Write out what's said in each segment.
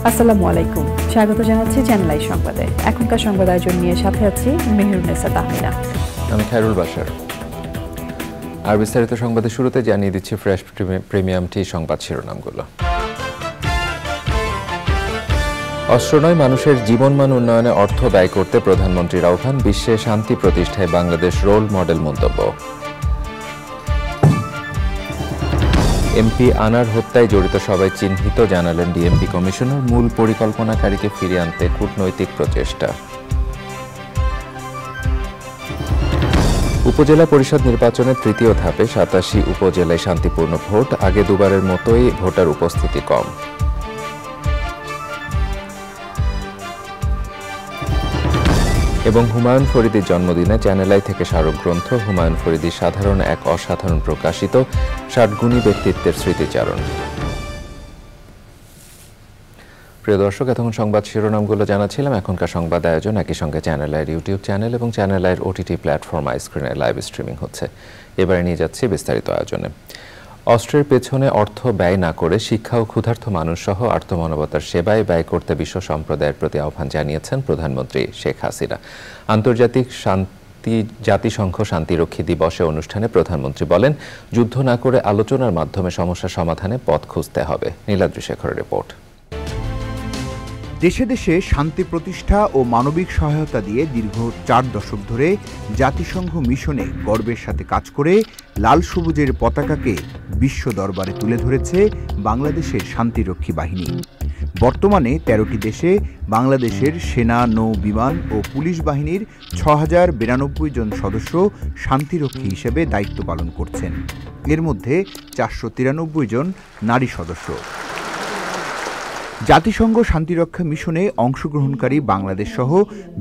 আসসালামু আলাইকুম, স্বাগত জানাচ্ছি চ্যানেল আই সংবাদে। এখনকার সংবাদ আয়োজন নিয়ে সাথে আছি মেহেরুন্নেসা তাহমিনা। আমি খায়রুল বাশার। আর বিস্তারিত সংবাদের শুরুতে জানিয়ে দিচ্ছি ফ্রেশ প্রিমিয়াম টি সংবাদ শিরোনামগুলো। অস্ত্র নয়, মানুষের জীবনমান উন্নয়নে অর্থ ব্যয় করতে প্রধানমন্ত্রীর আহ্বান। বিশ্বে শান্তি প্রতিষ্ঠায় বাংলাদেশ রোল মডেল মন্তব্য। এমপি আনার হত্যায় জড়িত সবাই চিহ্নিত, জানালেন ডিএমপি কমিশনার। মূল পরিকল্পনাকারীকে ফিরিয়ে আনতে কূটনৈতিক প্রচেষ্টা। উপজেলা পরিষদ নির্বাচনের তৃতীয় ধাপে ৮৭ উপজেলায় শান্তিপূর্ণ ভোট। আগে দুবারের মতোই ভোটার উপস্থিতি কম। এবং হুমায়ুন ফরিদির জন্মদিনে চ্যানেল আই থেকে স্মারক গ্রন্থ। হুমায়ুন ফরিদির সাধারণ এক অসাধারণ প্রকাশিত ৬০ গুণী ব্যক্তিত্বের স্মৃতিচারণ। প্রিয় দর্শক, এতক্ষণ সংবাদ শিরোনামগুলো জানাচ্ছিলাম। এখনকার সংবাদ আয়োজন একই সঙ্গে চ্যানেল আইয়ের ইউটিউব চ্যানেল এবং চ্যানেল আইয়ের ওটিটি প্ল্যাটফর্ম আইস্ক্রিনে লাইভ স্ট্রিমিং হচ্ছে। এবারে নিয়ে যাচ্ছি বিস্তারিত আয়োজনে। অস্ত্রের পেছনে অর্থ ব্যয় না করে শিক্ষা ও ক্ষুধার্ত মানুষ সহ আর্তমানবতার সেবায় ব্যয় করতে বিশ্ব সম্প্রদায়ের প্রতি আহ্বান জানিয়েছেন প্রধানমন্ত্রী শেখ হাসিনা। আন্তর্জাতিক জাতিসংঘ শান্তিরক্ষী দিবসে অনুষ্ঠানে প্রধানমন্ত্রী বলেন, যুদ্ধ না করে আলোচনার মাধ্যমে সমস্যা সমাধানে পথ খুঁজতে হবে। নীলাদ্রি শেখরের রিপোর্ট। দেশে দেশে শান্তি প্রতিষ্ঠা ও মানবিক সহায়তা দিয়ে দীর্ঘ ৪ দশক ধরে জাতিসংঘ মিশনে গর্বের সাথে কাজ করে লাল সবুজের পতাকাকে বিশ্ব দরবারে তুলে ধরেছে বাংলাদেশের শান্তিরক্ষী বাহিনী। বর্তমানে ১৩টি দেশে বাংলাদেশের সেনা, নৌ, বিমান ও পুলিশ বাহিনীর ৬,০৯২ জন সদস্য শান্তিরক্ষী হিসেবে দায়িত্ব পালন করছেন। এর মধ্যে ৪৯৩ জন নারী সদস্য। জাতিসংঘ শান্তিরক্ষা মিশনে অংশগ্রহণকারী বাংলাদেশ সহ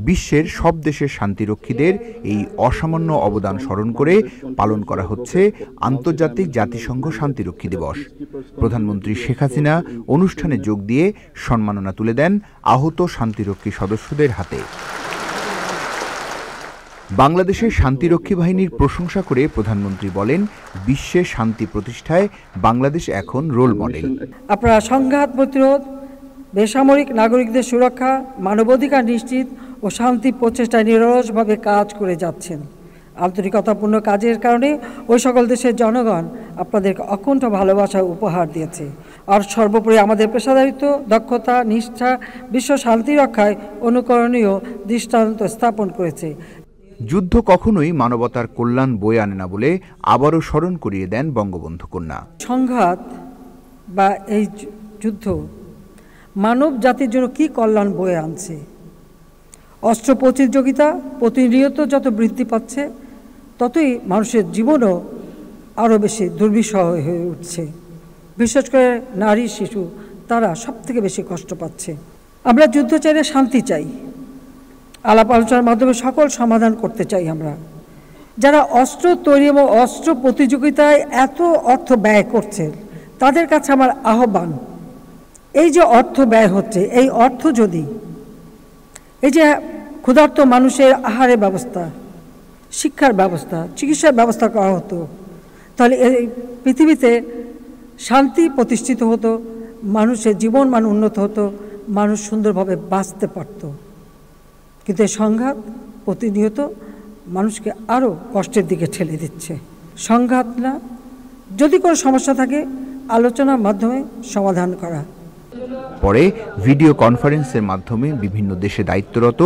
বিশ্বের সব দেশের শান্তিরক্ষীদের এই অসামান্য অবদান স্মরণ করে পালন করা হচ্ছে আন্তর্জাতিক জাতিসংঘ শান্তিরক্ষী দিবস। প্রধানমন্ত্রী শেখ হাসিনা অনুষ্ঠানে যোগ দিয়ে সম্মাননা তুলে দেন আহত শান্তিরক্ষী সদস্যদের হাতে। বাংলাদেশের শান্তিরক্ষী বাহিনীর প্রশংসা করে প্রধানমন্ত্রী বলেন, বিশ্বে শান্তি প্রতিষ্ঠায় বাংলাদেশ এখন রোল মডেল। আপনারা সংঘাত প্রতিরোধ, বেসামরিক নাগরিকদের সুরক্ষা, মানবাধিকার নিশ্চিত ও শান্তি প্রচেষ্টায় নিরলসভাবে কাজ করে যাচ্ছেন। আন্তরিকতাপূর্ণ কাজের কারণে ওই সকল দেশের জনগণ আপনাদেরকে অকুণ্ঠ ভালোবাসা উপহার দিয়েছে। আর সর্বোপরি আমাদের পেশাদারিত্ব, দক্ষতা, নিষ্ঠা বিশ্ব শান্তি রক্ষায় অনুকরণীয় দৃষ্টান্ত স্থাপন করেছে। যুদ্ধ কখনোই মানবতার কল্যাণ বয়ে আনে না বলে আবারও স্মরণ করিয়ে দেন বঙ্গবন্ধু কন্যা। সংঘাত বা এই যুদ্ধ মানব জাতির জন্য কী কল্যাণ বয়ে আনছে। অস্ত্র প্রতিযোগিতা প্রতিনিয়ত যত বৃদ্ধি পাচ্ছে, ততই মানুষের জীবনও আরও বেশি দুর্বিষহ হয়ে উঠছে। বিশেষ করে নারী, শিশু, তারা সবথেকে বেশি কষ্ট পাচ্ছে। আমরা যুদ্ধ চাইলে শান্তি চাই, আলাপ আলোচনার মাধ্যমে সকল সমাধান করতে চাই। আমরা যারা অস্ত্র তৈরি এবং অস্ত্র প্রতিযোগিতায় এত অর্থ ব্যয় করছে, তাদের কাছে আমার আহ্বান, এই যে অর্থ ব্যয় হচ্ছে, এই অর্থ যদি এই যে ক্ষুধার্ত মানুষের আহারের ব্যবস্থা, শিক্ষার ব্যবস্থা, চিকিৎসার ব্যবস্থা করা হতো, তাহলে এই পৃথিবীতে শান্তি প্রতিষ্ঠিত হতো, মানুষের জীবনমান উন্নত হতো, মানুষ সুন্দরভাবে বাঁচতে পারত। কিন্তু এই সংঘাত প্রতিনিয়ত মানুষকে আরও কষ্টের দিকে ঠেলে দিচ্ছে। সংঘাত না, যদি কোনো সমস্যা থাকে আলোচনার মাধ্যমে সমাধান করা। পরে ভিডিও কনফারেন্সের মাধ্যমে বিভিন্ন দেশে দায়িত্বরত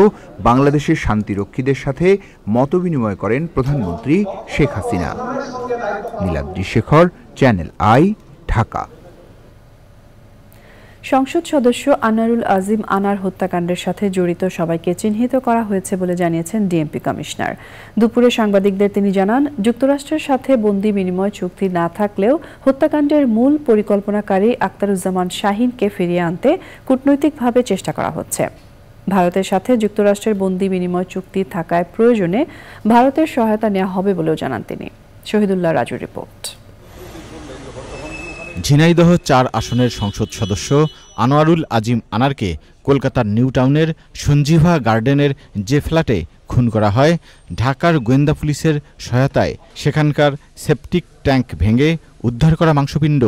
বাংলাদেশের শান্তিরক্ষীদের সাথে মতবিনিময় করেন প্রধানমন্ত্রী শেখ হাসিনা। Niladri Shekhar, channel I, Dhaka. সংসদ সদস্য আনারুল আজিম আনার হত্যাকাণ্ডের সাথে জড়িত সবাইকে চিহ্নিত করা হয়েছে বলে জানিয়েছেন ডিএমপি কমিশনার। দুপুরে সাংবাদিকদের তিনি জানান, যুক্তরাষ্ট্রের সাথে বন্দি বিনিময় চুক্তি না থাকলেও হত্যাকাণ্ডের মূল পরিকল্পনাকারী আখতারুজ্জামান শাহীনকে ফিরিয়ে আনতে কূটনৈতিকভাবে চেষ্টা করা হচ্ছে। ভারতের সাথে যুক্তরাষ্ট্রের বন্দি বিনিময় চুক্তি থাকায় প্রয়োজনে ভারতের সহায়তা নেওয়া হবে বলেও জানান তিনি। শহীদুল্লাহ রাজুর রিপোর্ট। ঝিনাইদহ ৪ আসনের সংসদ সদস্য আনোয়ারুল আজিম আনারকে কলকাতার নিউ টাউনের সঞ্জীভা গার্ডেনের যে ফ্ল্যাটে খুন করা হয়, ঢাকার গোয়েন্দা পুলিশের সহায়তায় সেখানকার সেপটিক ট্যাঙ্ক ভেঙে উদ্ধার করা মাংসপিণ্ড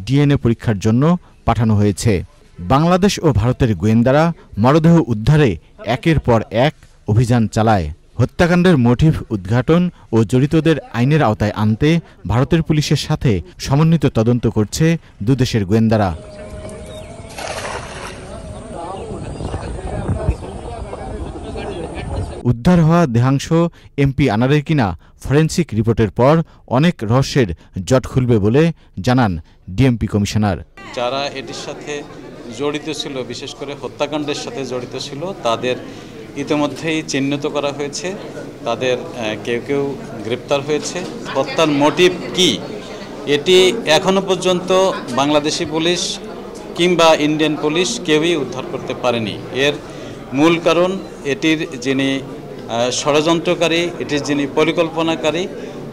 ডিএনএ পরীক্ষার জন্য পাঠানো হয়েছে। বাংলাদেশ ও ভারতের গোয়েন্দারা মরদেহ উদ্ধারে একের পর এক অভিযান চালায়। হত্যাকাণ্ডের মোটিভ উদ্ঘাটন ও জড়িতদের আইনের আওতায় আনতে ভারতের পুলিশের সাথে সমন্বিত তদন্ত করছে দুদেশের গোয়েন্দারা। উদ্ধার হওয়া দেহাংশ এমপি আনারের কিনা ফরেনসিক রিপোর্টের পর অনেক রহস্যের জট খুলবে বলে জানান ডিএমপি কমিশনার। যারা এটির সাথে জড়িত ছিল, বিশেষ করে হত্যাকাণ্ডের সাথে জড়িত ছিল, তাদের ইতিমধ্যেই চিহ্নিত করা হয়েছে। তাদের কেউ কেউ গ্রেপ্তার হয়েছে। হত্যার মোটিভ কি, এটি এখনো পর্যন্ত বাংলাদেশি পুলিশ কিংবা ইন্ডিয়ান পুলিশ কেউই উদ্ধার করতে পারেনি। এর মূল কারণ এটির যিনি ষড়যন্ত্রকারী, এটির যিনি পরিকল্পনাকারী,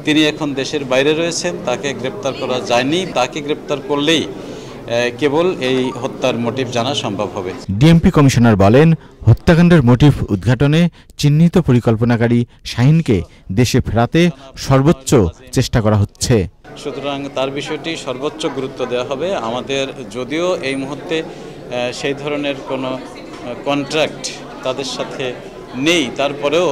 তিনি এখন দেশের বাইরে রয়েছেন, তাকে গ্রেপ্তার করা যায়নি। তাকে গ্রেপ্তার করলেই কেবল এই হত্যার মোটিভ জানা সম্ভব হবে। ডিএমপি কমিশনার বলেন, হত্যাকাণ্ডের মোটিভ উদ্ঘাটনে চিহ্নিত পরিকল্পনাকারী শাহিনকে দেশে ফেরাতে সর্বোচ্চ চেষ্টা করা হচ্ছে। সুতরাং তার বিষয়টি সর্বোচ্চ গুরুত্ব দেওয়া হবে। আমাদের যদিও এই মুহূর্তে সেই ধরনের কোনো কন্ট্রাক্ট তাদের সাথে নেই, তারপরেও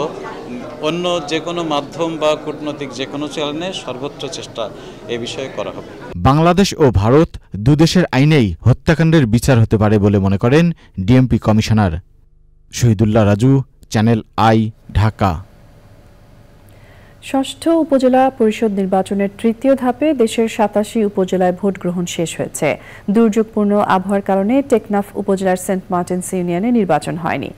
অন্য যে কোনো মাধ্যম বা কূটনৈতিক যে কোনো চ্যানেলে সর্বোচ্চ চেষ্টা এই বিষয়ে করা হবে। বাংলাদেশ ও ভারত দুদেশের আইনেই হত্যাকাণ্ডের বিচার হতে পারে বলে মনে করেন DMP commissioner. Shahidullah Raju, channel I, Dhaka. ষষ্ঠ উপজেলা পরিষদ নির্বাচনের তৃতীয় ধাপে দেশের 87 উপজেলায় ভোট গ্রহণ শেষ হয়েছে। দুর্যোগপূর্ণ আবহাওয়ার কারণে টেকনাফ উপজেলার সেন্ট মার্টিনস ইউনিয়নে নির্বাচন হয়নি।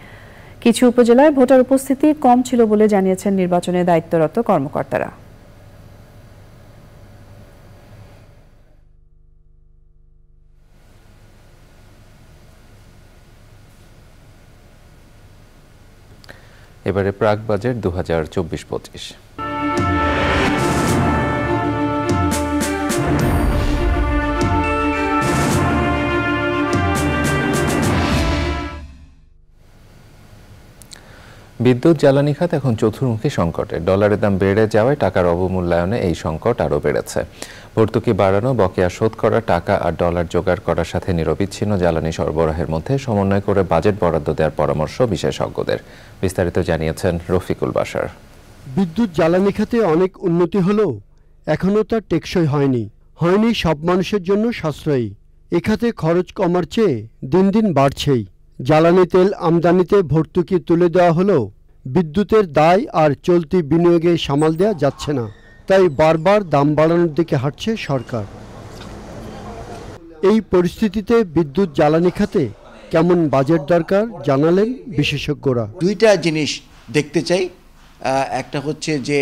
কিছু উপজেলায় ভোটার উপস্থিতি কম ছিল বলে জানিয়েছেন নির্বাচনে দায়িত্বরত কর্মকর্তারা। এবারে প্রাক বাজেট 2024-25। বিদ্যুৎ জ্বালানি খাত এখন চতুর্মুখী সংকটে। ডলারের দাম বেড়ে যাওয়ায় টাকার অবমূল্যায়নে এই সংকট আরও বেড়েছে। ভর্তুকি বাড়ানো, বকেয়া শোধ করা, টাকা আর ডলার জোগাড় করার সাথে নিরবিচ্ছিন্ন জ্বালানি সরবরাহের মধ্যে সমন্বয় করে বাজেট বরাদ্দ দেওয়ার পরামর্শ বিশেষজ্ঞদের। বিস্তারিত জানিয়েছেন রফিকুল বাশার। বিদ্যুৎ জ্বালানি খাতে অনেক উন্নতি হলেও এখনও তা টেকসই হয়নি সব মানুষের জন্য সাশ্রয়ী। এ খাতে খরচ কমার চেয়ে দিন দিন বাড়ছেই। জ্বালানি তেল আমদানিতে ভর্তুকি তুলে দেওয়া হলেও বিদ্যুতের দায় আর চলতি বিনিয়োগে সামাল দেওয়া যাচ্ছে না, তাই বারবার দাম বাড়ানোর দিকে হাঁটছে সরকার। এই পরিস্থিতিতে বিদ্যুৎ জ্বালানি খাতে কেমন বাজেট দরকার জানালেন বিশেষজ্ঞরা। দুইটা জিনিস দেখতে চাই, একটা হচ্ছে যে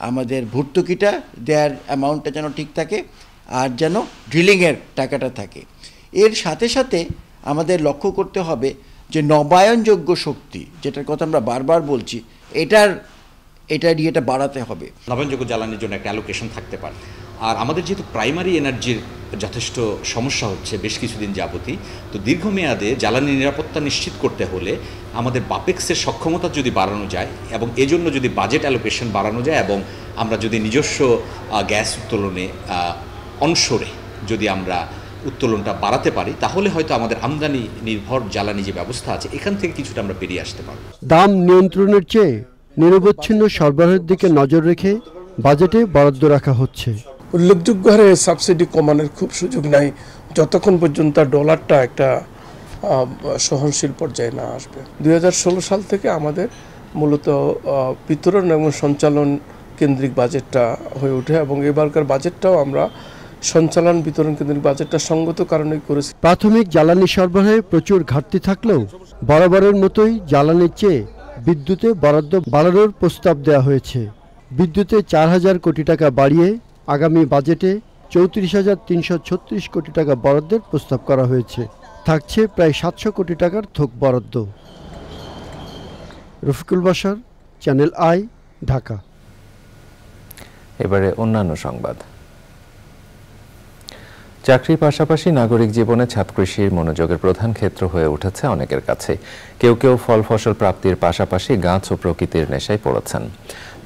আমাদের ভর্তুকিটা দেওয়ার অ্যামাউন্টটা যেন ঠিক থাকে, আর যেন ড্রিলিংয়ের টাকাটা থাকে। এর সাথে সাথে আমাদের লক্ষ্য করতে হবে যে নবায়নযোগ্য শক্তি, যেটার কথা আমরা বারবার বলছি, এটার ইয়েটা বাড়াতে হবে। নবায়নযোগ্য জ্বালানির জন্য একটা অ্যালোকেশন থাকতে পারে। আর আমাদের যেহেতু প্রাইমারি এনার্জির যথেষ্ট সমস্যা হচ্ছে বেশ কিছুদিন যাবতই, তো দীর্ঘমেয়াদে জ্বালানি নিরাপত্তা নিশ্চিত করতে হলে আমাদের বাপেক্সের সক্ষমতা যদি বাড়ানো যায় এবং এজন্য যদি বাজেট অ্যালোকেশন বাড়ানো যায় এবং আমরা যদি নিজস্ব গ্যাস উত্তোলনে অনশোরে যদি আমরা উত্তোলনটা বাড়াতে পারি, তাহলে হয়তো আমাদের আমদানি নির্ভর জ্বালানি যে ব্যবস্থা আছে এখান থেকে কিছুটা আমরা বেরিয়ে আসতে পারব। দাম নিয়ন্ত্রণের চেয়ে নিরবচ্ছিন্ন সরবরাহের দিকে নজর রেখে বাজেটে বরাদ্দ রাখা হচ্ছে। উল্লেখযোগ্য হারে সাবসিডি কমানোর খুব সুযোগ নাই যতক্ষণ পর্যন্ত ডলারটা একটা সহনশীল পর্যায়ে না আসবে। 2016 সাল থেকে আমাদের মূলত বিতরণ এবং সঞ্চালন কেন্দ্রিক বাজেটটা হয়ে ওঠে এবং এবারকার বাজেটটাও আমরা সঞ্চালন বিতরণ কেন্দ্রিক বাজেটটা সঙ্গত কারণেই করেছি। প্রাথমিক জ্বালানি সরবরাহে প্রচুর ঘাটতি থাকলেও বরাবরের মতোই জ্বালানির চেয়ে বিদ্যুতে বরাদ্দ বাড়ানোর প্রস্তাব দেওয়া হয়েছে। বিদ্যুতে 4000 কোটি টাকা বাড়িয়ে আগামী বাজেটে 34,336 কোটি টাকা বরাদ্দের প্রস্তাব করা হয়েছে। থাকছে প্রায় 700 কোটি টাকার থোক বরাদ্দ। Rafiqul Bashar, channel I, Dhaka. এবারে অন্যান্য সংবাদ। চাকরির পাশাপাশি নাগরিক জীবনে ছাদ কৃষির মনোযোগের প্রধান ক্ষেত্র হয়ে উঠেছে অনেকের কাছে। কেউ কেউ ফল ফসল প্রাপ্তির পাশাপাশি গাছ ও প্রকৃতির নেশায় পড়েছেন।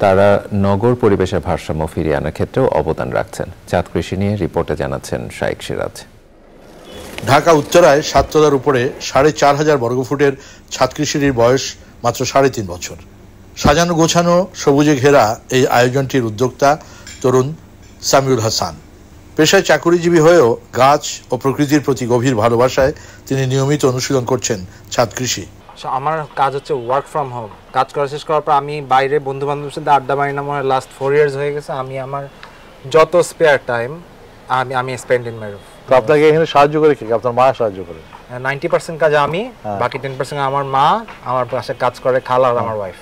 তারা নগর পরিবেশের ভারসাম্য ফিরিয়ে আনার ক্ষেত্রেও অবদান রাখছেন। ছাদ কৃষি নিয়ে রিপোর্টে জানাচ্ছেন শাইক সিরাজ। ঢাকা উত্তরায় 7 তলার উপরে 4500 বর্গফুটের ছাদকৃষির বয়স মাত্র 3.5 বছর। সাজানো গোছানো সবুজে ঘেরা এই আয়োজনটির উদ্যোক্তা তরুণ সামিউল হাসান। পেশায় চাকুরিজীবী হয়েও গাছ ও প্রকৃতির প্রতি গভীর ভালোবাসায় তিনি নিয়মিত অনুশীলন করছেন ছাদ কৃষি। আমার কাজ হচ্ছে ওয়ার্ক ফ্রম হোম। কাজ করা শেষ করার পর আমি বাইরে বন্ধু বান্ধবের সাথে আড্ডা মারি না, আমার লাস্ট 4 ইয়ার্স হয়ে গেছে। আমি আমার যত স্পেয়ার টাইম আমি স্পেন্ড ইন মাই রুম। তো আপনাকে এখানে সাহায্য করে কি? আপনার মা সাহায্য করে? 90% কাজ আমি, বাকি 10% আমার মা, আমার পাশে কাজ করে খালা আর আমার ওয়াইফ।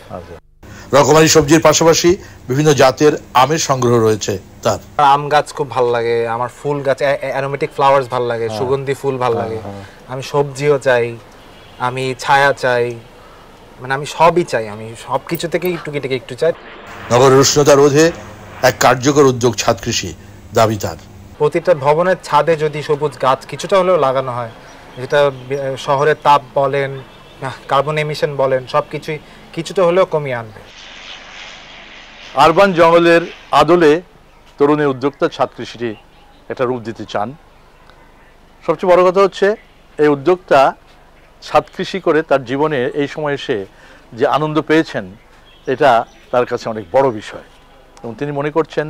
রকমারি সবজির পাশাপাশি বিভিন্ন জাতের আমের সংগ্রহ রয়েছে তার। আম গাছ খুব ভালো লাগে, আমার ফুল গাছ অ্যারোমেটিক ফ্লাওয়ার্স ভালো লাগে, সুগন্ধি ফুল ভালো লাগে। আমি সবজিও চাই, আমি ছায়া চাই, মানে আমি সবই চাই, আমি সব কিছু থেকে একটু চাই। নগরের উষ্ণতা রোধে এক কার্যকর উদ্যোগ ছাদ কৃষি দাবি তার। প্রতিটা ভবনের ছাদে যদি সবুজ গাছ কিছুটা হলেও লাগানো হয়, যেটা শহরের তাপ বলেন, কার্বন এমিশন বলেন, সব কিছুই কিছুটা হলেও কমিয়ে আনবে। আরবান জঙ্গলের আদলে তরুণের উদ্যোক্তা ছাদ কৃষিটি একটা রূপ দিতে চান। সবচেয়ে বড় কথা হচ্ছে এই উদ্যোক্তা ছাদ কৃষি করে তার জীবনে এই সময় এসে যে আনন্দ পেয়েছেন, এটা তার কাছে অনেক বড় বিষয়। এবং তিনি মনে করছেন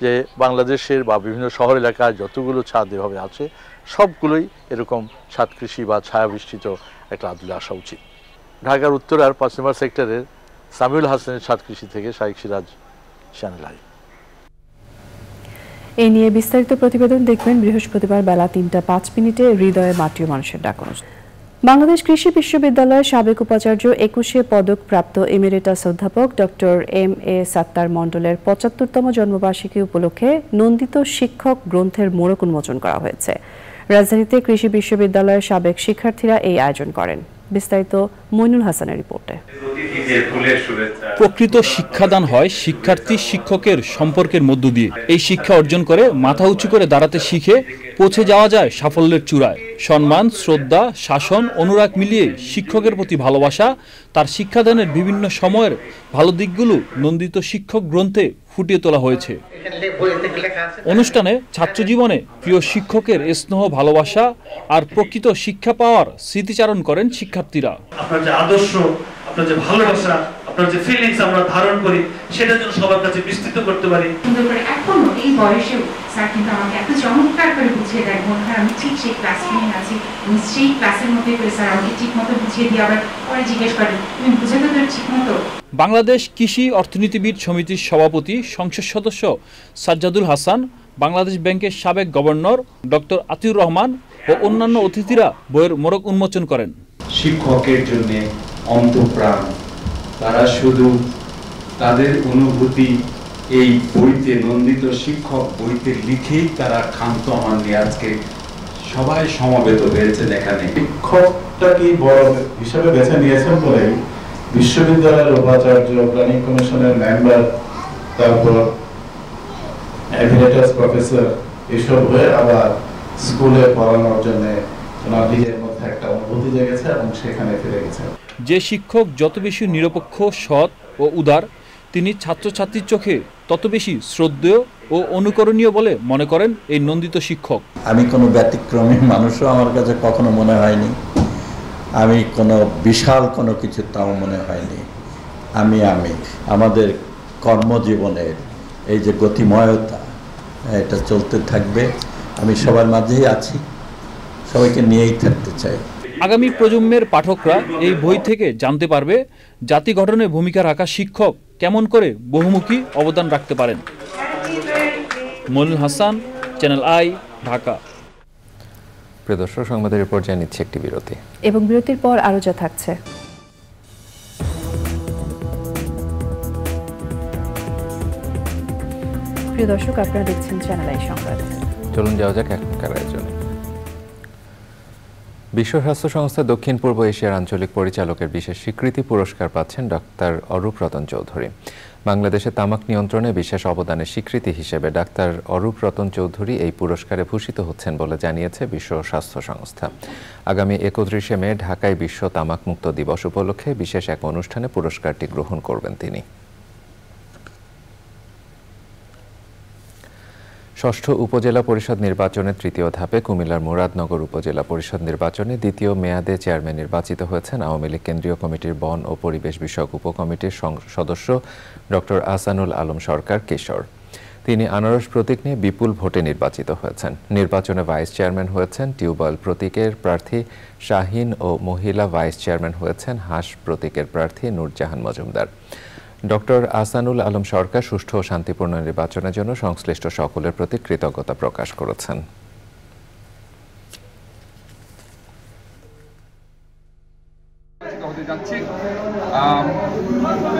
যে বাংলাদেশের বা বিভিন্ন শহর এলাকায় যতগুলো ছাদ এভাবে আছে, সবগুলোই এরকম ছাদ কৃষি বা ছায়াবৃষ্টিত একটা আদলে আসা উচিত। ঢাকার উত্তরার 5 নম্বর সেক্টরের সামিউল হাসানের ছাদ কৃষি থেকে শাইখ সিরাজ, চ্যানেল আই। এই নিয়ে বিস্তারিত প্রতিবেদন দেখবেন বৃহস্পতিবার বেলা 3:05 হৃদয়ে মাটিও মানুষের ডাক অনুষ্ঠান। বাংলাদেশ কৃষি বিশ্ববিদ্যালয়ের সাবেক উপাচার্য 21 পদক প্রাপ্ত এমিরেটাস অধ্যাপক ডক্টর এম.এ. সাত্তার মণ্ডলের 75তম জন্মবার্ষিকী উপলক্ষে নন্দিত শিক্ষক গ্রন্থের মোড়ক উন্মোচন করা হয়েছে। রাজধানীতে কৃষি বিশ্ববিদ্যালয়ের সাবেক শিক্ষার্থীরা এই আয়োজন করেন। বিস্তারিত মইনুল হাসানের রিপোর্টে। প্রকৃত শিক্ষাদান হয় শিক্ষার্থী শিক্ষকের সম্পর্কের মধ্য দিয়ে। এই শিক্ষা অর্জন করে মাথা উঁচু করে দাঁড়াতে শিখে পৌঁছে যাওয়া যায় সাফল্যের চূড়ায়। সম্মান, শ্রদ্ধা, শাসন, অনুরাগ মিলিয়ে শিক্ষকের প্রতি ভালোবাসা, তার শিক্ষাদানের বিভিন্ন সময়ের ভালো দিকগুলো নন্দিত শিক্ষক গ্রন্থে ফুটিয়ে তোলা হয়েছে। অনুষ্ঠানে ছাত্র জীবনে প্রিয় শিক্ষকের স্নেহ, ভালোবাসা আর প্রকৃত শিক্ষা পাওয়ার স্মৃতিচারণ করেন শিক্ষার্থীরা। আপনার যে আদর্শ, আপনার যে ভালোবাসা, আপনার যে ফিলিংস আমরা ধারণ করি, সেটা যেন সবার কাছে বিস্তৃত করতে পারি। সুন্দর করে এখনো এই বয়সেও স্যার কিন্তু আমাকে এত চমৎকার করে বুঝিয়ে দেয়, মনে হয় আমি ঠিক সেই ক্লাসরুমে আছি, আমি সেই ক্লাসের মধ্যে করে স্যার আমাকে ঠিক মতো বুঝিয়ে দিয়ে আবার পরে জিজ্ঞেস করেন তুমি বুঝাতে তো ঠিক মতো। বাংলাদেশ কৃষি অর্থনীতিবিদ সমিতির সভাপতি সংসদ সদস্য সাজ্জাদুল হাসান, বাংলাদেশ ব্যাংকের সাবেক গভর্নর ডক্টর আতিউর রহমান ও অন্যান্য অতিথিরা বইয়ের মোড়ক উন্মোচন করেন। শিক্ষকের জন্য অন্তঃপ্রাণ, তারা শুধু তাদের অনুভূতি এই বইতে, নন্দিত শিক্ষক বইতে লিখেই তারা ক্ষান্ত হননি। আজকে সবাই সমবেত হয়েছে এখানে। শিক্ষকটাকে বড় হিসেবে বেছে নিয়েছেন বলে বিশ্ববিদ্যালয়ের উপাচার্য, প্ল্যানিং কমিশনের মেম্বার, তারপর এমিরেটাস প্রফেসর এসব হয়ে আবার স্কুলে পড়ানোর জন্য ওনার নিজের মধ্যে একটা অনুভূতি জেগেছে এবং সেখানে ফিরে গেছে। যে শিক্ষক যত বেশি নিরপেক্ষ, সৎ ও উদার, তিনি ছাত্রছাত্রীর চোখে তত বেশি শ্রদ্ধেয় ও অনুকরণীয় বলে মনে করেন এই নন্দিত শিক্ষক। আমি কোনো ব্যতিক্রমী মানুষও আমার কাছে কখনো মনে হয়নি, আমি কোনো বিশাল কোনো কিছু তাও মনে হয়নি। আমি আমাদের কর্মজীবনের এই যে গতিময়তা, এটা চলতে থাকবে। আমি সবার মাঝেই আছি, সবাইকে নিয়েই থাকতে চাই। আগামী প্রজন্মের পাঠকরা এই বই থেকে জানতে পারবে জাতি গঠনে ভূমিকা রাখা শিক্ষক কেমন করে বহুমুখী অবদান রাখতে পারেন। Moinul Hasan, channel I, Dhaka. প্রিয় দর্শক, সংবাদের পর্যায়ে নিচ্ছে একটি বিরতি এবং বিরতির পর আরো যা থাকছে। প্রিয় দর্শক, আপনারা দেখছেন চ্যানেল আই সংবাদ। চলুন যাওয়া যাক এখনকার আয়োজনে। বিশ্ব স্বাস্থ্য সংস্থা দক্ষিণ পূর্ব এশিয়ার আঞ্চলিক পরিচালকের বিশেষ স্বীকৃতি পুরস্কার পাচ্ছেন ডাক্তার অরূপ রতন চৌধুরী। বাংলাদেশে তামাক নিয়ন্ত্রণে বিশেষ অবদানের স্বীকৃতি হিসেবে ডাক্তার অরূপ রতন চৌধুরী এই পুরস্কারে ভূষিত হচ্ছেন বলে জানিয়েছে বিশ্ব স্বাস্থ্য সংস্থা। আগামী 31 মে ঢাকায় বিশ্ব তামাকমুক্ত দিবস উপলক্ষে বিশেষ এক অনুষ্ঠানে পুরস্কারটি গ্রহণ করবেন তিনি। ষষ্ঠ উপজেলা পরিষদ নির্বাচনের তৃতীয় ধাপে কুমিল্লার মুরাদনগর উপজেলা পরিষদ নির্বাচনে দ্বিতীয় মেয়াদে চেয়ারম্যান নির্বাচিত হয়েছেন আওয়ামী লীগ কেন্দ্রীয় কমিটির বন ও পরিবেশ বিষয়ক উপকমিটির সদস্য ডক্টর আহসানুল আলম সরকার কিশোর। তিনি আনারস প্রতীক নিয়ে বিপুল ভোটে নির্বাচিত হয়েছেন। নির্বাচনে ভাইস চেয়ারম্যান হয়েছেন টিউবওয়েল প্রতীকের প্রার্থী শাহিন ও মহিলা ভাইস চেয়ারম্যান হয়েছেন হাঁস প্রতীকের প্রার্থী নূরজাহান মজুমদার। ডক্টর আহসানুল আলম সরকার সুষ্ঠু ও শান্তিপূর্ণ নির্বাচনের জন্য সংশ্লিষ্ট সকলের প্রতি কৃতজ্ঞতা প্রকাশ করেছেন।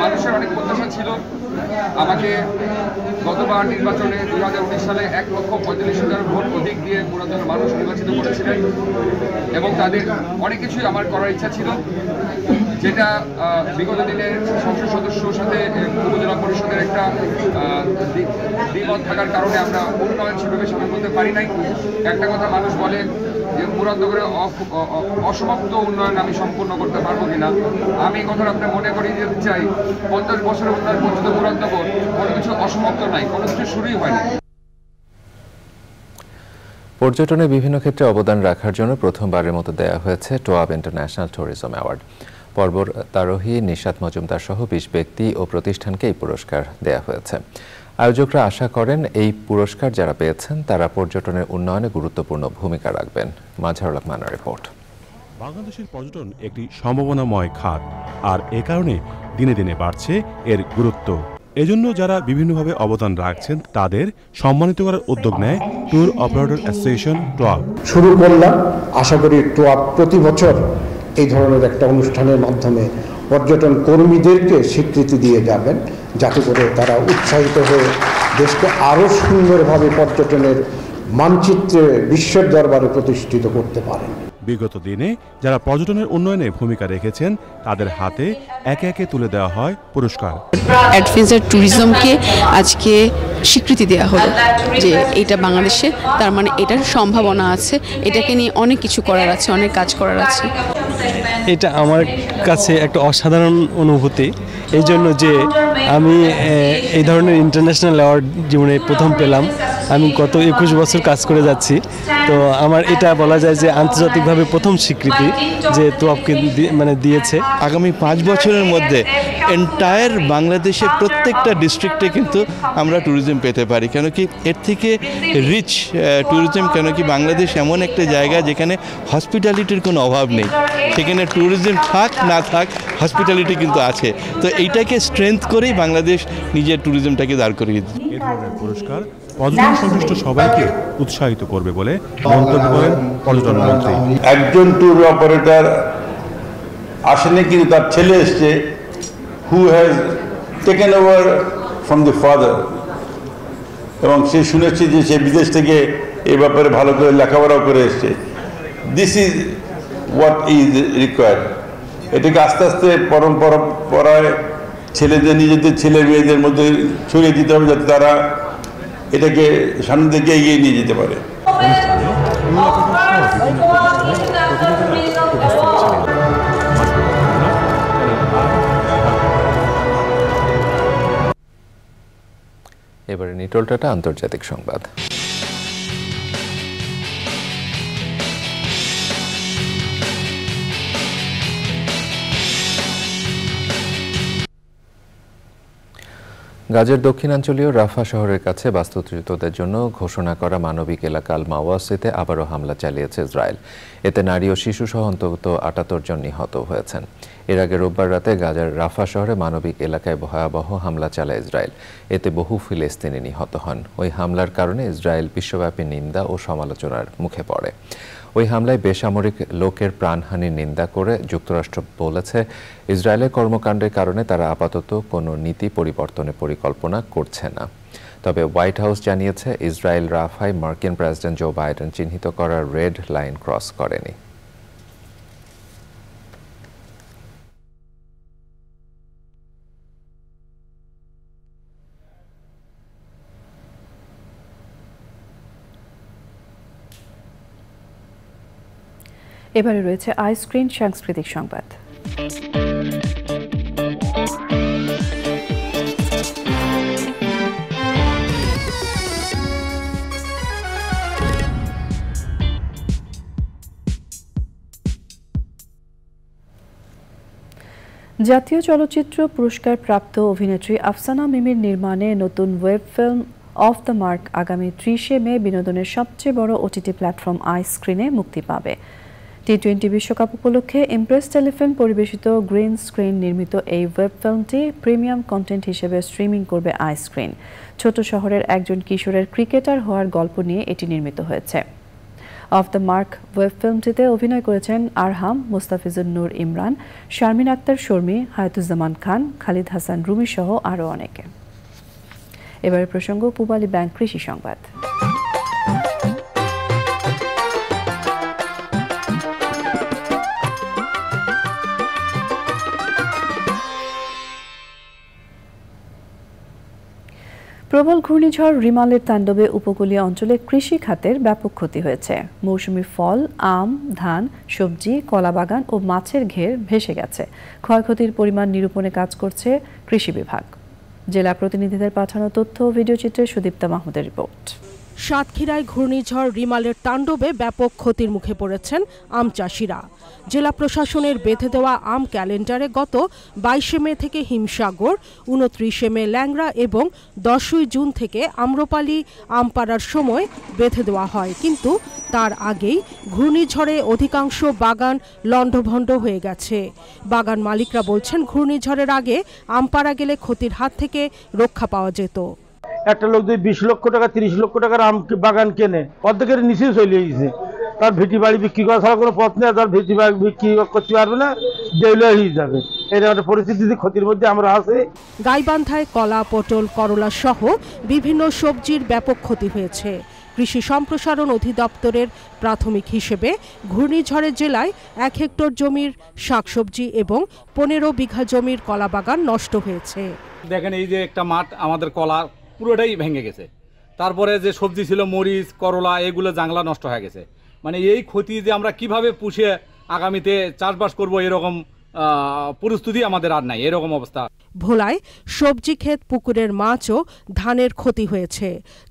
মানুষের অনেক প্রত্যাশা ছিল আমাকে গতবার নির্বাচনে 2019 সালে 1,45,000 ভোট অধিক দিয়ে মুরাদনগর মানুষ নির্বাচিত করেছিলেন এবং তাদের অনেক কিছুই আমার করার ইচ্ছা ছিল, যেটা বিগত দিনের সংসদ সদস্যর সাথে উপজেলা পরিষদের একটা দ্বিমত থাকার কারণে আমরা উন্নয়ন সেভাবে সামনে করতে পারি নাই। একটা কথা মানুষ বলে যে মুরাদনগরে অসমাপ্ত উন্নয়ন আমি সম্পূর্ণ করতে পারবো কিনা। আমি এই কথাটা আপনি মনে করিয়ে দিতে চাই, 50 বছরের উন্নয়ন পর্যন্ত মুরাদনগর কোনো কিছু অসমাপ্ত নাই, কোনো কিছু শুরুই হয়নি। পর্যটনে বিভিন্ন ক্ষেত্রে অবদান রাখার জন্য প্রথমবারের মতো দেয়া হয়েছে টোয়াব ইন্টারন্যাশনাল ট্যুরিজম অ্যাওয়ার্ড। পর্বতারোহী নিশাত মজুমদার সহ 20 ব্যক্তি ও প্রতিষ্ঠানকে এই পুরস্কার দেয়া হয়েছে। আয়োজকরা আশা করেন এই পুরস্কার যারা পেয়েছেন তারা পর্যটনের উন্নয়নে গুরুত্বপূর্ণ ভূমিকা রাখবেন। মাঝারুল মান্নার রিপোর্ট। বাংলাদেশের পর্যটন একটি সম্ভাবনাময় খাত, আর এ কারণে দিনে দিনে বাড়ছে এর গুরুত্ব। এজন্য যারা বিভিন্নভাবে অবদান রাখছেন তাদের সম্মানিত করার উদ্যোগ নেয় ট্যুর অপারেটর অ্যাসোসিয়েশন টোয়াব। শুরু করলাম, আশা করি টোয়াব প্রতি বছর এই ধরনের একটা অনুষ্ঠানের মাধ্যমে পর্যটন কর্মীদেরকে স্বীকৃতি দিয়ে যাবেন, যাতে করে তারা উৎসাহিত হয়ে দেশকে আরও সুন্দরভাবে পর্যটনের মানচিত্রে বিশ্বের দরবারে প্রতিষ্ঠিত করতে পারেন। বিগত দিনে যারা পর্যটনের উন্নয়নে ভূমিকা রেখেছেন তাদের হাতে একে একে তুলে দেওয়া হয় পুরস্কার। অ্যাডভেঞ্চার ট্যুরিজমকে আজকে স্বীকৃতি দেওয়া হলো যে এটা বাংলাদেশে, তার মানে এটার সম্ভাবনা আছে, এটাকে নিয়ে অনেক কিছু করার আছে, অনেক কাজ করার আছে। এটা আমার কাছে একটা অসাধারণ অনুভূতি, এই জন্য যে আমি এই ধরনের ইন্টারন্যাশনাল অ্যাওয়ার্ড জীবনে প্রথম পেলাম। আমি গত 21 বছর কাজ করে যাচ্ছি, তো আমার এটা বলা যায় যে আন্তর্জাতিকভাবে প্রথম স্বীকৃতি যে টোয়াবকে মানে দিয়েছে। আগামী 5 বছরের মধ্যে এন্টায়ার বাংলাদেশে প্রত্যেকটা ডিস্ট্রিক্টে কিন্তু আমরা ট্যুরিজম পেতে পারি, কেন কি এর থেকে রিচ ট্যুরিজম, কেন কি বাংলাদেশ এমন একটা জায়গা যেখানে হসপিটালিটির কোনো অভাব নেই। সেখানে ট্যুরিজম থাক না থাক হসপিটালিটি কিন্তু আছে, তো এইটাকে স্ট্রেংথ করেই বাংলাদেশ নিজের ট্যুরিজমটাকে দাঁড় করিয়ে দিচ্ছে। এই ধরনের পুরস্কার পর্যটন সংশ্লিষ্ট সবাইকে উৎসাহিত করবে বলে মন্তব্য করেন পর্যটন মন্ত্রী। একজন ট্যুর অপারেটর আসেনি, কিন্তু তার ছেলে এসছে, who has taken over from the father, এবং সে শুনেছি যে সে বিদেশ থেকে এই ব্যাপারে ভালো করে লেখাপড়াও করে এসছে। This is what is required. এটাকে আস্তে আস্তে পরম্পরায় ছেলেদের, নিজেদের ছেলে মেয়েদের মধ্যে ছড়িয়ে দিতে হবে, যাতে তারা এটাকে সামনের দিকে এগিয়ে নিয়ে যেতে পারে। এবারে নিটোলটাটা আন্তর্জাতিক সংবাদ। গাজার দক্ষিণাঞ্চলীয় রাফা শহরের কাছে বাস্তুচ্যুতদের জন্য ঘোষণা করা মানবিক এলাকা আল মাওয়াসিতে আবারও হামলা চালিয়েছে ইসরায়েল। এতে নারী ও শিশুসহ অন্তত 78 জন নিহত হয়েছেন। এর আগে রোববার রাতে গাজার রাফা শহরে মানবিক এলাকায় ভয়াবহ হামলা চালায় ইসরায়েল। এতে বহু ফিলিস্তিনি নিহত হন। ওই হামলার কারণে ইসরায়েল বিশ্বব্যাপী নিন্দা ও সমালোচনার মুখে পড়ে। ওই হামলায় বেসামরিক লোকের প্রাণহানির নিন্দা করে যুক্তরাষ্ট্র বলেছে, ইসরায়েলের কর্মকাণ্ডের কারণে তারা আপাতত কোনো নীতি পরিবর্তনের পরিকল্পনা করছে না। তবে হোয়াইট হাউস জানিয়েছে, ইসরায়েল রাফায় মার্কিন প্রেসিডেন্ট জো বাইডেন চিহ্নিত করা রেড লাইন ক্রস করেনি। এবারে রয়েছে আইস্ক্রিন সাংস্কৃতিক সংবাদ। জাতীয় চলচ্চিত্র পুরস্কার প্রাপ্ত অভিনেত্রী আফসানা মিমির নির্মাণে নতুন web film of the mark আগামী 30শে মে বিনোদনের সবচেয়ে বড় ওটিটি প্ল্যাটফর্ম আইস্ক্রিনে মুক্তি পাবে। টি-20 বিশ্বকাপ উপলক্ষে ইমপ্রেস টেলিফিল্ম পরিবেশিত গ্রিন স্ক্রিন নির্মিত এই ওয়েব ফিল্মটি প্রিমিয়াম কন্টেন্ট হিসেবে স্ট্রিমিং করবে আইস্ক্রিন। ছোট শহরের একজন কিশোরের ক্রিকেটার হওয়ার গল্প নিয়ে এটি নির্মিত হয়েছে। অফ দ্য মার্ক ওয়েব ফিল্মটিতে অভিনয় করেছেন আরহাম, মোস্তাফিজুর নূর ইমরান, শারমিন আক্তার শর্মী, হায়াতুজ্জামান খান, খালিদ হাসান রুমি সহ আরও অনেকে। এবারে প্রসঙ্গ পূবালী ব্যাংক কৃষি সংবাদ। প্রবল ঘূর্ণিঝড় রিমালের তাণ্ডবে উপকূলীয় অঞ্চলে কৃষি খাতের ব্যাপক ক্ষতি হয়েছে। মৌসুমি ফল, আম, ধান, সবজি, কলাবাগান ও মাছের ঘের ভেসে গেছে। ক্ষয়ক্ষতির পরিমাণ নিরূপণে কাজ করছে কৃষি বিভাগ। জেলা প্রতিনিধিদের পাঠানো তথ্য ও ভিডিওচিত্রে সুদীপ্তা মাহমুদের রিপোর্ট। সাতক্ষীরায় ঘূর্ণিঝড় রিমালের তাণ্ডবে ব্যাপক ক্ষতির মুখে পড়েছেন আম চাষিরা। জেলা প্রশাসনের বেঁধে দেওয়া আম ক্যালেন্ডারে গত 22শে মে থেকে হিমসাগর, 29শে মে ল্যাংড়া এবং 10ই জুন থেকে আম্রপালি আম পাড়ার সময় বেঁধে দেওয়া হয়, কিন্তু তার আগেই ঘূর্ণিঝড়ে অধিকাংশ বাগান লণ্ডভণ্ড হয়ে গেছে। বাগান মালিকরা বলছেন, ঘূর্ণিঝড়ের আগে আম পাড়া গেলে ক্ষতির হাত থেকে রক্ষা পাওয়া যেত। একটা লোক যদি 20 লক্ষ টাকা 30 লক্ষ টাকার আম বাগান কেনে, অর্ধেকের নিচে চলে গেছে। তার ভিটি বাড়ি বিক্রি করা ছাড়া কোনো পথ নেই, তার ভিটি বাড়ি বিক্রি করতে পারবে না, দেউলে হয়ে যাবে। এই একটা পরিস্থিতি ক্ষতির মধ্যে আমরা আছি। গাইবান্ধায় কলা, পটল, করলা সহ বিভিন্ন সবজির ব্যাপক ক্ষতি হয়েছে। কৃষি সম্প্রসারণ অধিদপ্তরের প্রাথমিক হিসেবে ঘূর্ণিঝড়ে জেলায় 1 হেক্টর জমির শাকসবজি এবং 15 বিঘা জমির কলা বাগান নষ্ট হয়েছে। দেখেন, এই যে একটা মাঠ আমাদের কলা পুরোটাই ভেঙে গেছে। তারপরে যে সবজি ছিল মরিচ, করলা, এগুলো জাংলা নষ্ট হয়ে গেছে। মানে এই ক্ষতি যে আমরা কিভাবে পুষে আগামীতে চাষবাস করব, এরকম পরিস্থিতি আমাদের আর নাই, এরকম অবস্থা। ভোলায় সবজি ক্ষেত, পুকুরের মাছ ও ধানের ক্ষতি হয়েছে।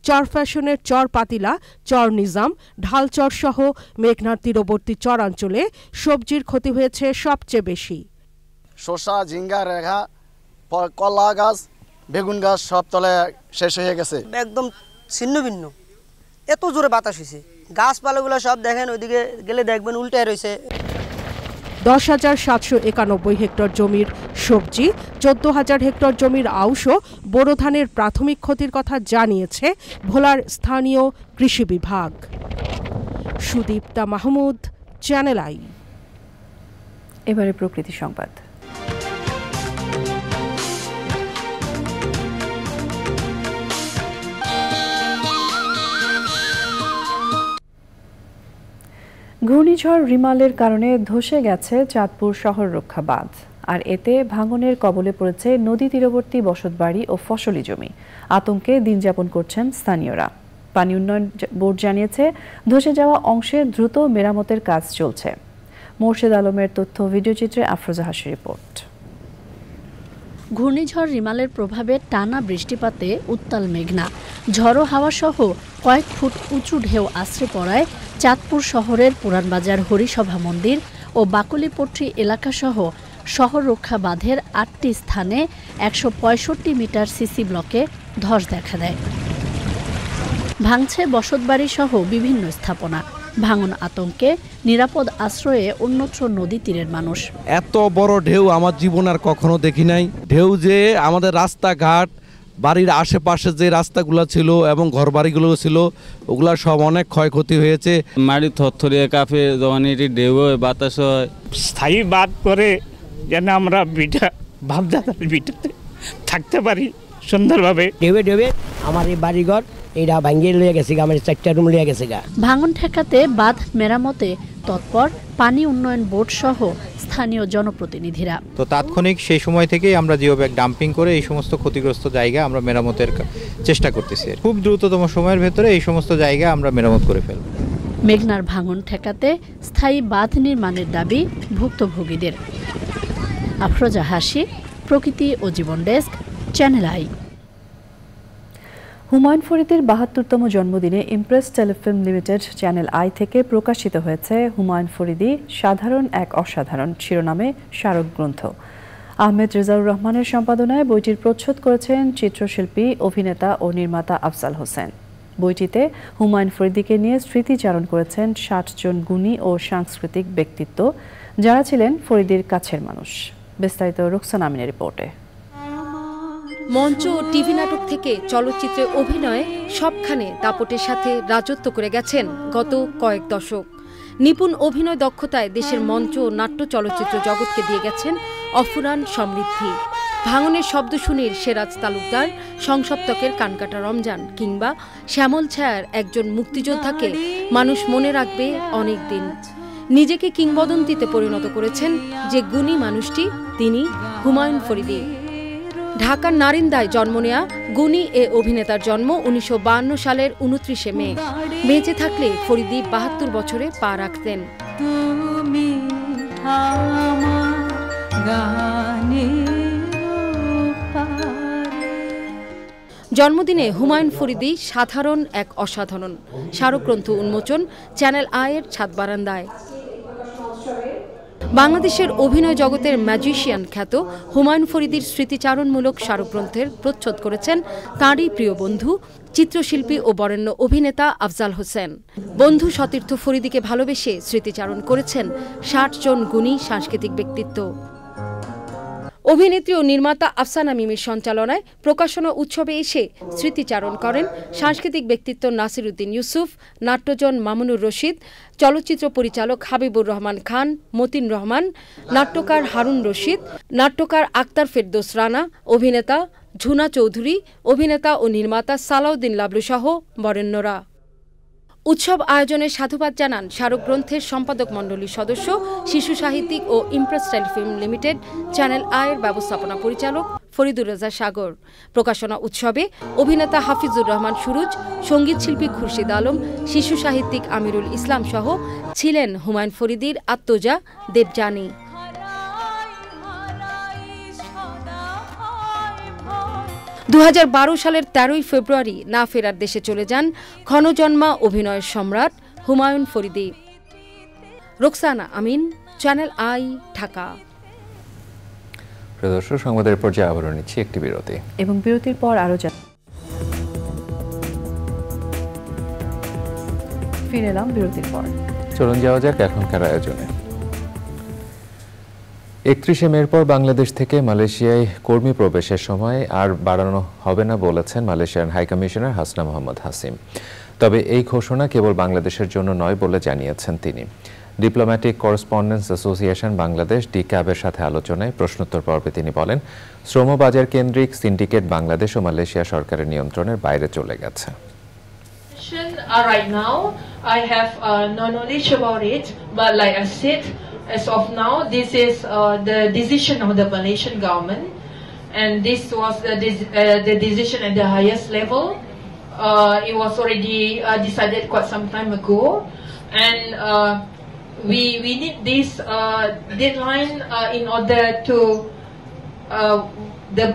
চর ফ্যাশনের চর পাতিলা, চর নিজাম, ঢালচর সহ মেঘনার তীরবর্তী চরাঞ্চলে সবজির ক্ষতি হয়েছে সবচেয়ে বেশি। শসা, ঝিঙ্গা, রেখা, কলা গাছ, বেগুন গাছ সব তলে শেষ হয়ে গেছে, একদম ছিন্ন ভিন্ন। এত জোরে বাতাস হয়েছে, গাছপালাগুলো সব দেখেন, ওইদিকে গেলে দেখবেন উল্টে রয়েছে। 10,791 হেক্টর জমির সবজি, 14,000 হেক্টর জমির আউশ ও বোরো ধানের প্রাথমিক ক্ষতির কথা জানিয়েছে ভোলার স্থানীয় কৃষি বিভাগ। Sudipta Mahmud, channel I. এবারে প্রকৃতি সংবাদ। ঘূর্ণিঝড় রিমালের কারণে ধসে গেছে চাঁদপুর শহর রক্ষা বাঁধ, আর এতে ভাঙনের কবলে পড়েছে নদী তীরবর্তী বসতবাড়ি ও ফসলি জমি। আতঙ্কে দিন যাপন করছেন স্থানীয়রা। পানি উন্নয়ন বোর্ড জানিয়েছে, ধসে যাওয়া অংশের দ্রুত মেরামতের কাজ চলছে। মোর্শেদ আলমের তথ্য, ভিডিওচিত্রে আফরোজা হাসির রিপোর্ট। ঘূর্ণিঝড় রিমালের প্রভাবে টানা বৃষ্টিপাতে উত্তাল মেঘনা, ঝড়ো হাওয়া সহ কয়েক ফুট উঁচু ঢেউ আছড়ে পড়ায় চাঁদপুর শহরের পুরানবাজার হরিসভা মন্দির ও বাকলিপট্টি এলাকাসহ শহর রক্ষা বাঁধের 8টি স্থানে 165 মিটার সিসি ব্লকে ধস দেখা দেয়। ভাঙছে বসতবাড়ি সহ বিভিন্ন স্থাপনা। ভাঙন আতঙ্কে নিরাপদ আশ্রয়ে অন্যত্র নদী তীরের মানুষ। এত বড় ঢেউ আমার জীবন আর কখনো দেখি নাই। ঢেউ যে আমাদের রাস্তাঘাট, বাড়ির আশেপাশে যে রাস্তাগুলো ছিল এবং ঘরবাড়িগুলো ছিল, ওগুলা সব অনেক ক্ষয়ক্ষতি হয়েছে। মাটি থরথরিয়ে কাঁপে যখন এটি ঢেউ হয়, বাতাস হয়। স্থায়ী বাদ করে যেন আমরা ভিটাতে থাকতে পারি সুন্দরভাবে। ঢেউে ঢেউে আমার এই বাড়িঘর এইটা ভাঙিয়ে লয়ে গেছে, আমার 4টা রুম লয়ে গেছে। ভাঙন ঠেকাতে বাঁধ মেরামতে তৎপর পানি উন্নয়ন বোর্ড সহ স্থানীয় জনপ্রতিনিধিরা। তো তাৎক্ষণিক সেই সময় থেকেই আমরা জিও ব্যাগ ডাম্পিং করে এই সমস্ত ক্ষতিগ্রস্ত জায়গা আমরা মেরামতের চেষ্টা করতেছি। খুব দ্রুততম সময়ের ভেতরে এই সমস্ত জায়গা আমরা মেরামত করে ফেলব। মেঘনার ভাঙন ঠেকাতে স্থায়ী বাঁধ নির্মাণের দাবি ভুক্তভোগীদের। আফরোজা হাসি, প্রকৃতি ও জীবন ডেস্ক, চ্যানেল আই। হুমায়ুন ফরিদের ৭২তম জন্মদিনে Impress Telefilm limited channel I থেকে প্রকাশিত হয়েছে হুমায়ুন ফরিদি সাধারণ এক অসাধারণ শিরোনামে স্মারক গ্রন্থ। আহমেদ রেজাউর রহমানের সম্পাদনায় বইটির প্রচ্ছদ করেছেন চিত্রশিল্পী, অভিনেতা ও নির্মাতা আফজাল হোসেন। বইটিতে হুমায়ুন ফরিদীকে নিয়ে স্মৃতিচারণ করেছেন ৬০ জন গুণী ও সাংস্কৃতিক ব্যক্তিত্ব, যারা ছিলেন ফরিদীর কাছের মানুষ। বিস্তারিত রুকসানা আমিনের রিপোর্টে। মঞ্চ ও টিভি নাটক থেকে চলচ্চিত্রে অভিনয়ে সবখানে দাপটের সাথে রাজত্ব করে গেছেন গত কয়েক দশক। নিপুণ অভিনয় দক্ষতায় দেশের মঞ্চ ও নাট্য চলচ্চিত্র জগৎকে দিয়ে গেছেন অফুরান সমৃদ্ধি। ভাঙনের শব্দ শুনির সেরাজ তালুকদার, সংসপ্তকের কানকাটা রমজান কিংবা শ্যামল ছায়ার একজন মুক্তিযোদ্ধাকে মানুষ মনে রাখবে অনেক দিন। নিজেকে কিংবদন্তিতে পরিণত করেছেন যে গুণী মানুষটি, তিনি হুমায়ুন ফরিদী। ঢাকার নারিন্দায় জন্ম নেয়া গুণী এ অভিনেতার জন্ম ১৯৫২ সালের ২৯শে মে। বেঁচে থাকলে ফরিদী ৭২ বছরে পা রাখতেন। জন্মদিনে হুমায়ুন ফরিদী সাধারণ এক অসাধারণ স্মারকগ্রন্থ উন্মোচন চ্যানেল আয়ের ছাদ বারান্দায়। বাংলাদেশের অভিনয় জগতের ম্যাজিশিয়ান খ্যাত হুমায়ুন ফরিদীর স্মৃতিচারণমূলক স্মারকগ্রন্থের প্রচ্ছদ করেছেন তাঁরই প্রিয় বন্ধু, চিত্রশিল্পী ও বরেণ্য অভিনেতা আফজাল হোসেন। বন্ধু সতীর্থ ফরিদীকে ভালোবেসে স্মৃতিচারণ করেছেন ৬০ জন গুণী সাংস্কৃতিক ব্যক্তিত্ব। অভিনেত্রী ও নির্মাতা আফসানা মিমির সঞ্চালনায় প্রকাশনা উৎসবে এসে স্মৃতিচারণ করেন সাংস্কৃতিক ব্যক্তিত্ব নাসির উদ্দিন ইউসুফ, নাট্যজন মামুনুর রশিদ, চলচ্চিত্র পরিচালক হাবিবুর রহমান খান, মতিন রহমান, নাট্যকার হারুন রশিদ, নাট্যকার আক্তার ফেরদৌস রানা, অভিনেতা ঝুনা চৌধুরী, অভিনেতা ও নির্মাতা সালাউদ্দিন লাবলু সহ বরেণ্যরা। উৎসব আয়োজনে সাধুবাদ জানান স্মারকগ্রন্থের সম্পাদক মণ্ডলীর সদস্য, শিশু সাহিত্যিক ও ইমপ্রেস টেলিফিল্ম লিমিটেড চ্যানেল আয়ের ব্যবস্থাপনা পরিচালক ফরিদুর রেজা সাগর। প্রকাশনা উৎসবে অভিনেতা হাফিজুর রহমান সুরুজ, সঙ্গীতশিল্পী খুরশিদ আলম, শিশু সাহিত্যিক আমিরুল ইসলাম সহ ছিলেন হুমায়ুন ফরিদীর আত্মজা দেবযানী। ২০১২ সালের ১৩ই ফেব্রুয়ারি না ফেরার দেশে চলে যান ক্ষণজন্মা অভিনয়ের সম্রাট হুমায়ুন ফরিদী। রুকসানা আমিন, চ্যানেল আই, ঢাকা। প্রিয় দর্শক, সংবাদের পর্যায়ে আবারও নিচ্ছি একটি বিরতি এবং বিরতির পর আরও ফিরে এলাম বিরতির পর। চলুন যাওয়া যাক এখনকার আয়োজনে। ৩১শে মের পর বাংলাদেশ থেকে মালয়েশিয়ায় কর্মী প্রবেশের সময় আর বাড়ানো হবে না বলেছেন মালয়েশিয়ার হাইকমিশনার হাসনা মোহাম্মদ হাসিম। তবে এই ঘোষণা কেবল বাংলাদেশের জন্য নয় বলে জানিয়েছেন তিনি। ডিপ্লোম্যাটিক করেসপন্ডেন্স অ্যাসোসিয়েশন বাংলাদেশ ডিক্যাবের সাথে আলোচনায় প্রশ্নোত্তর পর্বে তিনি বলেন, শ্রমবাজার কেন্দ্রিক সিন্ডিকেট বাংলাদেশ ও মালয়েশিয়া সরকারের নিয়ন্ত্রণের বাইরে চলে গেছে। Right now, I have no knowledge about it, but like I said, as of now, this is the decision of the Malaysian government, and this was the decision at the highest level. It was already decided quite some time ago, and we need this deadline in order to the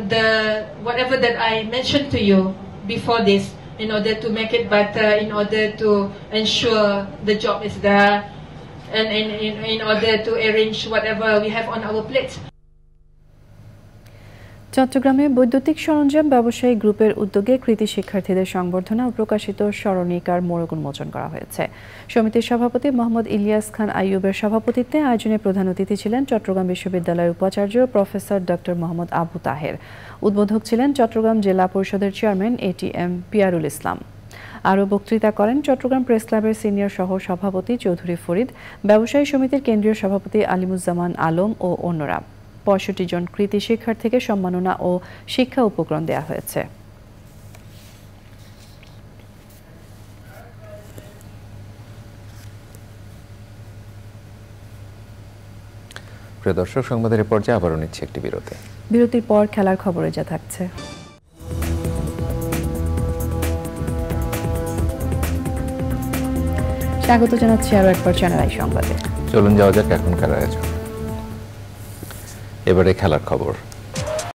whatever that I mentioned to you before this, in order to make it better, in order to ensure the job is there, and in order to arrange whatever we have on our plate. চট্টগ্রামে বৈদ্যুতিক সরঞ্জাম ব্যবসায়ী গ্রুপের উদ্যোগে কৃতি শিক্ষার্থীদের সংবর্ধনা ও প্রকাশিত স্মরণিকার মোড়ক উন্মোচন করা হয়েছে। সমিতির সভাপতি মোহাম্মদ ইলিয়াস খান আইয়ুবের সভাপতিত্বে আয়োজনে প্রধান অতিথি ছিলেন চট্টগ্রাম বিশ্ববিদ্যালয়ের উপাচার্য প্রফেসর ডক্টর মোহাম্মদ আবু তাহের। উদ্বোধক ছিলেন চট্টগ্রাম জেলা পরিষদের চেয়ারম্যান ATM পিয়ারুল ইসলাম। আরও বক্তৃতা করেন চট্টগ্রাম প্রেস ক্লাবের সিনিয়র সহ সভাপতি চৌধুরী ফরিদ, ব্যবসায়ী সমিতির কেন্দ্রীয় সভাপতি আলিমুজ্জামান আলম ও অন্যরা। ৬৫ জন কৃতি শিক্ষার্থীকে সম্মাননা ও শিক্ষা উপকরণ দেওয়া হয়েছে। প্রিয় দর্শক, সংবাদের পর্যায়ে আবারও নিচ্ছে একটি বিরতি। বিরতির পর খেলার খবরে যা থাকছে। স্বাগত জানাচ্ছি আরও একবার চ্যানেল আই সংবাদে। চলুন যাওয়া যাক এখনকার আয়োজন। এবারে খেলার খবর।